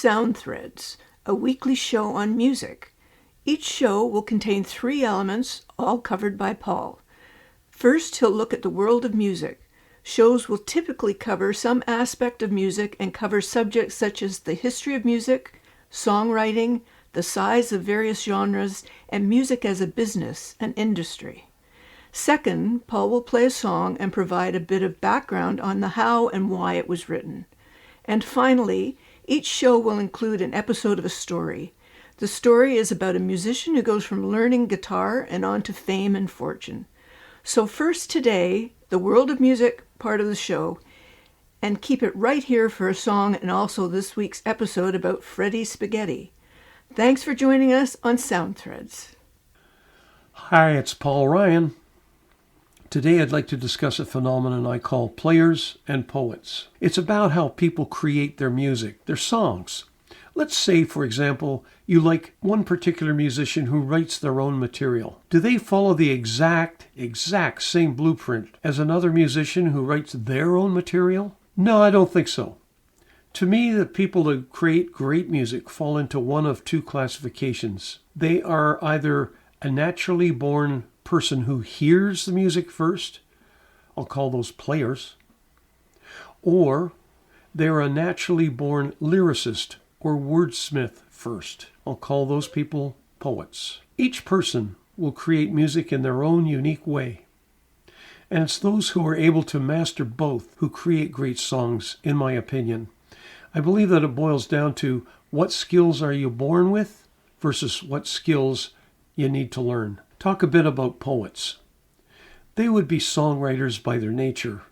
Sound Threads, a weekly show on music. Each show will contain 3 elements, all covered by Paul. First, he'll look at the world of music. Shows will typically cover some aspect of music and cover subjects such as the history of music, songwriting, the size of various genres, and music as a business and industry. Second, Paul will play a song and provide a bit of background on the how and why it was written. And finally, each show will include an episode of a story. The story is about a musician who goes from learning guitar and on to fame and fortune. So first today, the world of music part of the show, and keep it right here for a song and also this week's episode about Freddie Spaghetti. Thanks for joining us on Sound Threads. Hi, it's Paul Ryan. Today I'd like to discuss a phenomenon I call players and poets. It's about how people create their music, their songs. Let's say, for example, you like one particular musician who writes their own material. Do they follow the exact same blueprint as another musician who writes their own material? No, I don't think so. To me, the people that create great music fall into one of 2 classifications. They are either a naturally born person who hears the music first, I'll call those players, or they're a naturally born lyricist or wordsmith first. I'll call those people poets. Each person will create music in their own unique way. And it's those who are able to master both who create great songs, in my opinion. I believe that it boils down to what skills are you born with versus what skills you need to learn. Talk a bit about poets. They would be songwriters by their nature.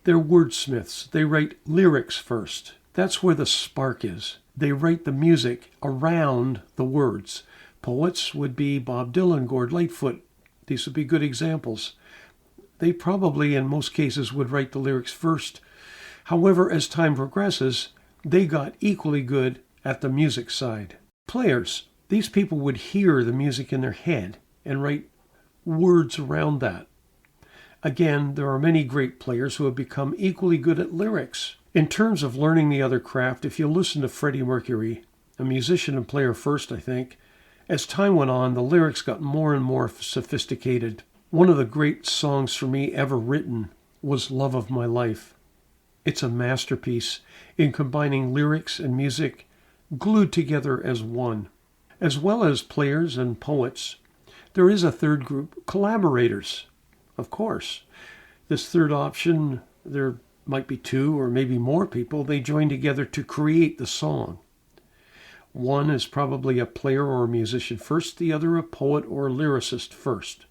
They're wordsmiths. They write lyrics first. That's where the spark is. They write the music around the words. Poets would be Bob Dylan, Gord Lightfoot. These would be good examples. They probably, in most cases, would write the lyrics first. However, as time progresses, they got equally good at the music side. Players, these people would hear the music in their head and write words around that. Again, there are many great players who have become equally good at lyrics. In terms of learning the other craft, if you listen to Freddie Mercury, a musician and player first, I think, as time went on, the lyrics got more and more sophisticated. One of the great songs for me ever written was Love of My Life. It's a masterpiece in combining lyrics and music glued together as one. As well as players and poets, there is a third group, collaborators, of course. This third option, there might be 2 or maybe more people. They join together to create the song. One is probably a player or a musician first, the other a poet or lyricist first.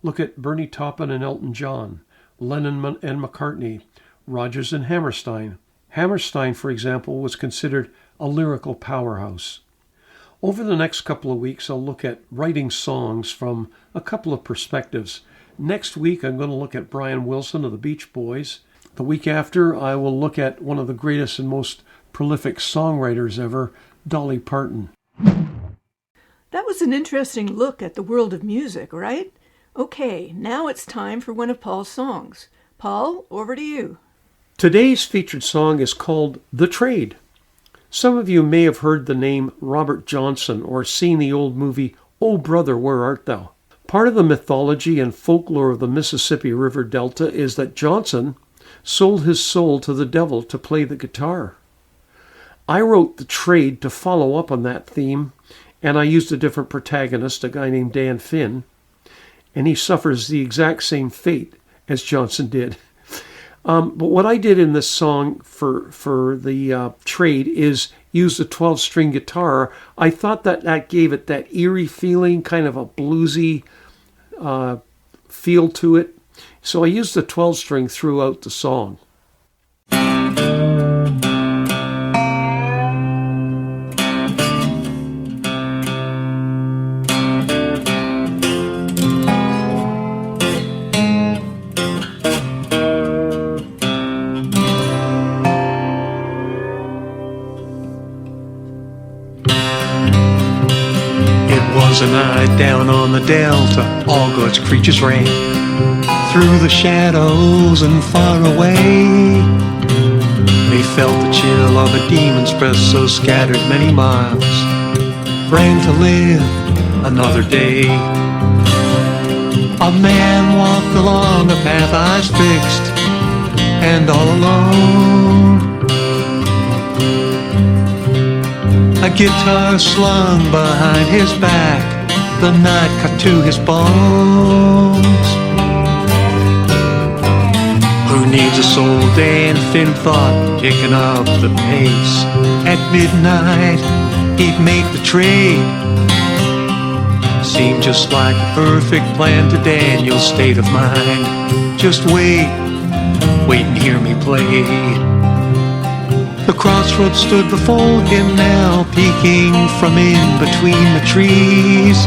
Look at Bernie Taupin and Elton John, Lennon and McCartney, Rodgers and Hammerstein. Hammerstein, for example, was considered a lyrical powerhouse. Over the next couple of weeks, I'll look at writing songs from a couple of perspectives. Next week, I'm going to look at Brian Wilson of the Beach Boys. The week after, I will look at one of the greatest and most prolific songwriters ever, Dolly Parton. That was an interesting look at the world of music, right? Okay, now it's time for one of Paul's songs. Paul, over to you. Today's featured song is called The Trade. Some of you may have heard the name Robert Johnson or seen the old movie, Oh Brother, Where Art Thou? Part of the mythology and folklore of the Mississippi River Delta is that Johnson sold his soul to the devil to play the guitar. I wrote The Trade to follow up on that theme, and I used a different protagonist, a guy named Dan Finn, and he suffers the exact same fate as Johnson did. But what I did in this song for the Trade is use the 12-string guitar. I thought that gave it that eerie feeling, kind of a bluesy feel to it. So I used the 12-string throughout the song. Was a night down on the delta, all God's creatures ran through the shadows and far away. They felt the chill of a demon's breath so scattered many miles, praying to live another day. A man walked along a path eyes fixed and all alone. A guitar slung behind his back, the night cut to his bones. Who needs a soul day and thin thought kicking up the pace? At midnight he'd make the trade. Seemed just like a perfect plan to Daniel's state of mind. Just wait and hear me play. The crossroads stood before him now, peeking from in between the trees.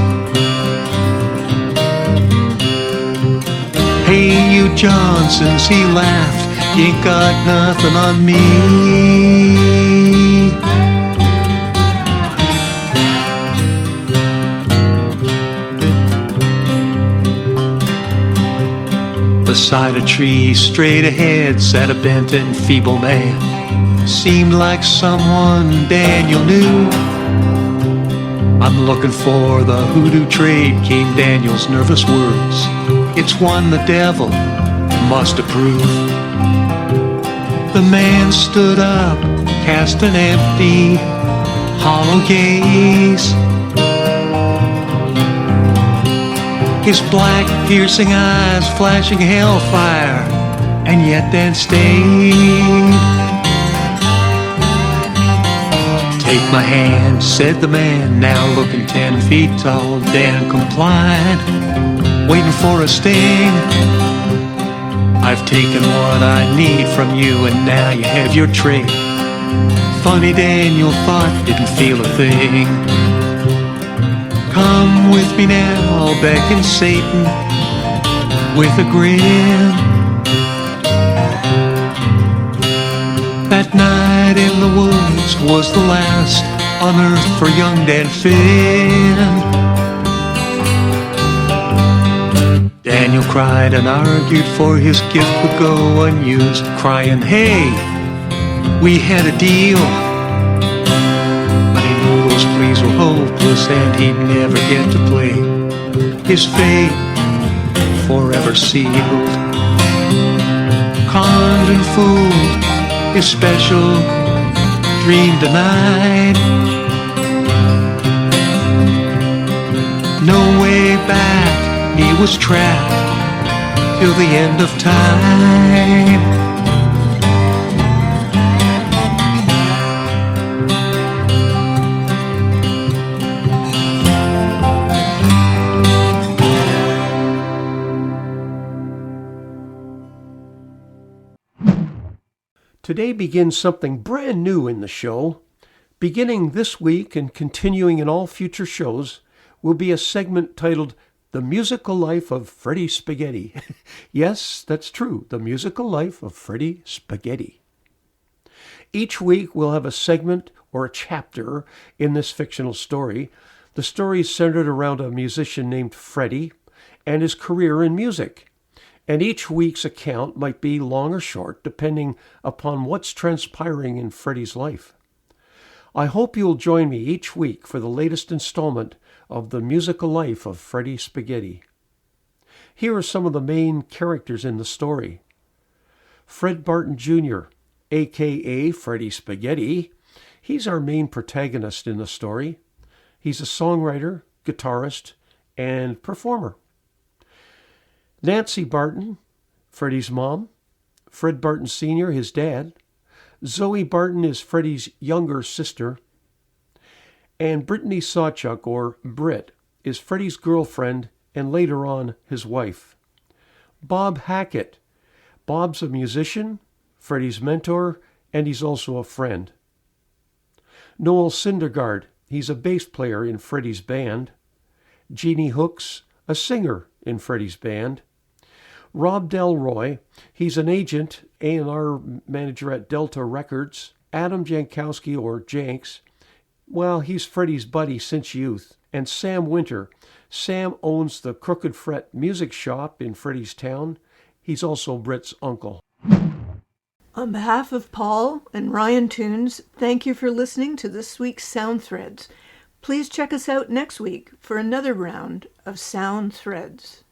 Hey, you Johnsons, he laughed, you ain't got nothing on me. Beside a tree, straight ahead, sat a bent and feeble man. Seemed like someone Daniel knew. I'm looking for the hoodoo trade, came Daniel's nervous words. It's one the devil must approve. The man stood up, cast an empty, hollow gaze. His black, piercing eyes flashing hellfire, and yet then stayed. Take my hand, said the man, now looking 10 feet tall. Dan complied, waiting for a sting. I've taken what I need from you, and now you have your trade. Funny Daniel thought, didn't feel a thing. Come with me now, beckoned Satan with a grin. That night in the woods was the last on earth for young Dan Finn. Daniel cried and argued, for his gift would go unused, crying, hey, we had a deal. But he knew those pleas were hopeless and he'd never get to play. His fate forever sealed. Conned and fooled, his special dream denied. No way back, he was trapped till the end of time. Today begins something brand new in the show. Beginning this week and continuing in all future shows will be a segment titled The Musical Life of Freddie Spaghetti. Yes, that's true, The Musical Life of Freddie Spaghetti. Each week we'll have a segment or a chapter in this fictional story. The story is centered around a musician named Freddie and his career in music. And each week's account might be long or short, depending upon what's transpiring in Freddie's life. I hope you'll join me each week for the latest installment of The Musical Life of Freddie Spaghetti. Here are some of the main characters in the story. Fred Barton Jr., a.k.a. Freddie Spaghetti. He's our main protagonist in the story. He's a songwriter, guitarist, and performer. Nancy Barton, Freddie's mom. Fred Barton Sr., his dad. Zoe Barton is Freddie's younger sister. And Brittany Sawchuk, or Britt, is Freddie's girlfriend and later on his wife. Bob Hackett. Bob's a musician, Freddie's mentor, and he's also a friend. Noel Syndergaard. He's a bass player in Freddie's band. Jeannie Hooks, a singer in Freddie's band. Rob Delroy, he's an agent, A&R manager at Delta Records. Adam Jankowski, or Janks, well, he's Freddie's buddy since youth. And Sam Winter. Sam owns the Crooked Fret music shop in Freddie's town. He's also Britt's uncle. On behalf of Paul and Ryan Tunes, thank you for listening to this week's Sound Threads. Please check us out next week for another round of Sound Threads.